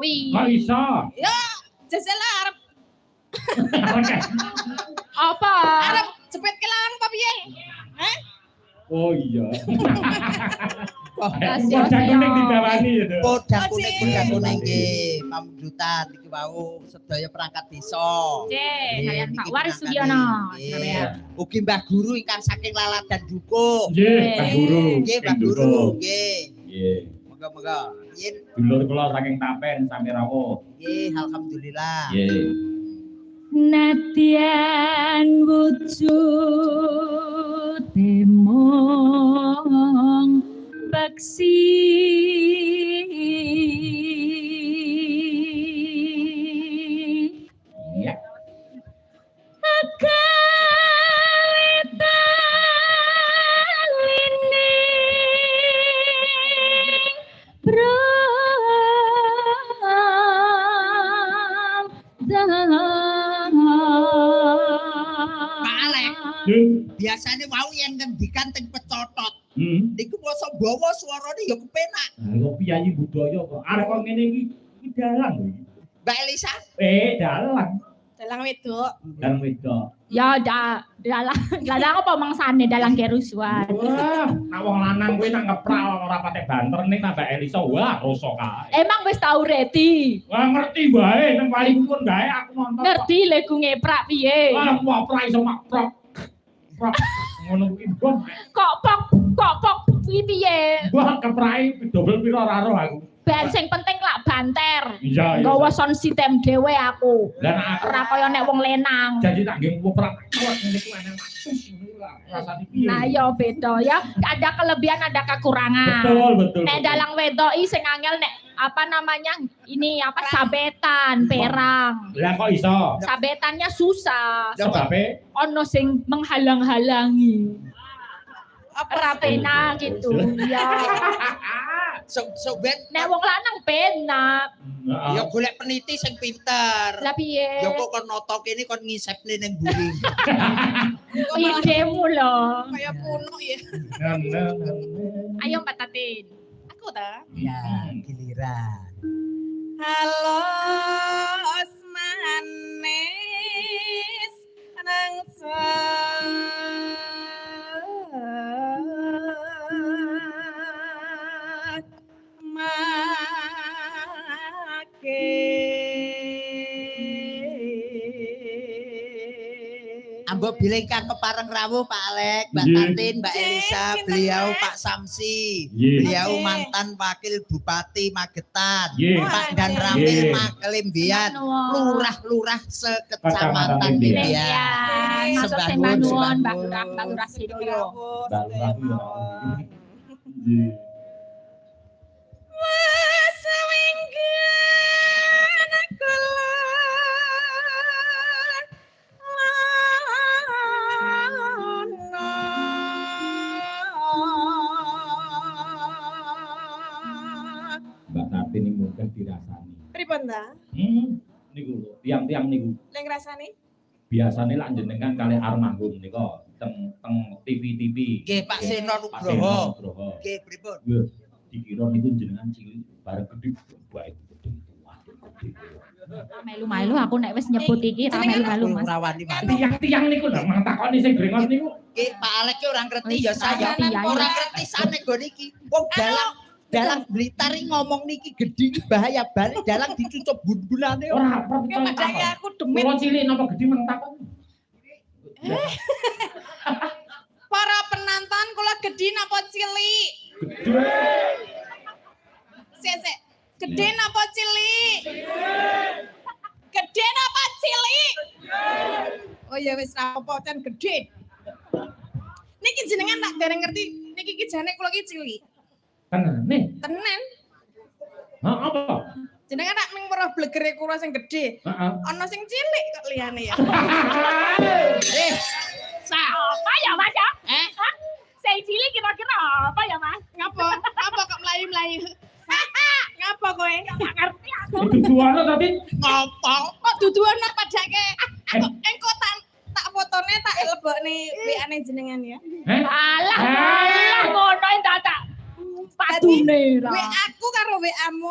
kuwi. Kok iso? Ya, jajal arep Apa? arep jepit kelangan apa piye? Hah? Oh iya. Kasih Kodang kuning dibawani itu. Kodang kuning nggih, pamujhutan iki wau sedaya perangkat desa. Cek, kalian Niki Pak Waris pinangkani. Sugiono. Nggih. Sampeyan. Ugi Mbah Guru ingkang saking Laladan Dukuh. Nggih, Pak Guru. Nggih, Mbah Guru, nggih. Nggih. Moga-moga yen Dulur kula saking Tapen sami rawuh. nggih alhamdulillah. Nggih. Nadyan wujud mong baksi Iya. Pak Alek, Nggih. biasane wau yen ngendikan teng pecotot, niku masa bawa suarane ya kepenak. Lho piyayi budaya kok arek kok ngene iki dalang lho iki. Mbak Elisa, Dalang. Dalang wedok. Dalang wedok. ya dalang apa mangsane dalang kerusuhan. Wah, nak wong lanang kuwi nak ngepral ora patek banter ning Mbak Elisa wah rasa kae. Emang wis tau reti Wah ngerti bae nang paling pun bae aku nonton. ngerti legu ngeprak piye Wah ngoprak iso makrok. Prok. Ngono kuwi bom. kok pok kuwi piye Wah keprake double piro ora roh aku. ben sing penting lak banter Iya iya. nggawa sound system dhewe aku Lah nek aku ora kaya nek wong lenang. janji tak nggih ngoprak kuat ngene ku enak matus rasane piye. Nah ya beda ya, ada kelebihan ada kekurangan. Betul. Nek dalang wedok sing angel nek apa namanya? Ini apa sabetan, perang. Lah kok iso? Sabetannya susah. Sebabe Ono sing menghalang-halangi. Apa Rapena gitu. Ya. sok ben Nek wong lanang penak. ya golek peniti sing pinter. Lah piye? Ya kok kon noto kene kon ngisepne ning buri. Idemu loh. kayak kuno ya? Ayo Mbak Tatin. Aku ta. Ya, giliran. Halo Osmanes nang Ambok bilingkan kepareng rawuh Pak Alek, Mbak Nggih. Tatin, Mbak Nggih, Elisa, sinten, beliau Mas? Pak Samsi, Nggih. beliau Nggih. mantan wakil Bupati Magetan, Nggih. Pak Dan Nggih. Ramil Nggih. Makelimbian, Semangat. lurah-lurah sekecamatan Kecamatan Imbian. Imbian. Masuk Sembah sembah nuwun, nuwun, sembah Mbak nuwun. Lurah, Mbak Lurah Sidoyo. Mbak Lurah ku ya. Nggih. Mbak Tatin ini mungkin dirasani. Pripun ta? Niku lho, tiang-tiang niku Leng rasane? biasane lak jenengan kali almarhum nika teng TV-TV. Nggih, Pak Seno Pak Seno Nugroho. Nugroho. Nggih, pripun? Nggih, dikira niku jenengan cilik bareng gede bae gede. Waduh gede. Melu-melu aku nek wis nyebut iki ra melu-melu Mas. Rawani Mas. Tiang-tiang niku lho mang takoni sing grengos niku. Nggih, Pak Alek ki ora ngerti Wis, ya saya. ngerti, ya, Ora ya. ngerti sane nggon iki. Wong dalang Blitar iki ngomong niki gedhi iki bahaya balik dalang dicucup bun-bunane. Ora apa Ki padake aku demit. Kulo cilik napa gede mang takon. Para penonton kula gedhi napa cilik? Gede. Sik. Gedhe napa cilik? Gedhe napa cilik? Oh ya wis ra apa can gedhe. Niki jenengan tak dereng ngerti. Niki ki jane kula ki cilik. Tenene. Tenan. Hah apa? Jenengan tak ming weruh blegere kula sing gedhe. Heeh. Ana sing cilik kok liyane ya. Apa ya Mas ya? Hah? Sing cilik kira-kira apa ya Mas? Ngapa? Ngapa kok mlayu-mlayu? Ngapa kowe? Gak ngerti aku. Duduane tadi. Ngopo? Kok duduan nak padake? Aku engko tak fotone tak lebokne WA-ne jenengan ya. Alah, ngono tak padune ra. WA aku karo WA-mu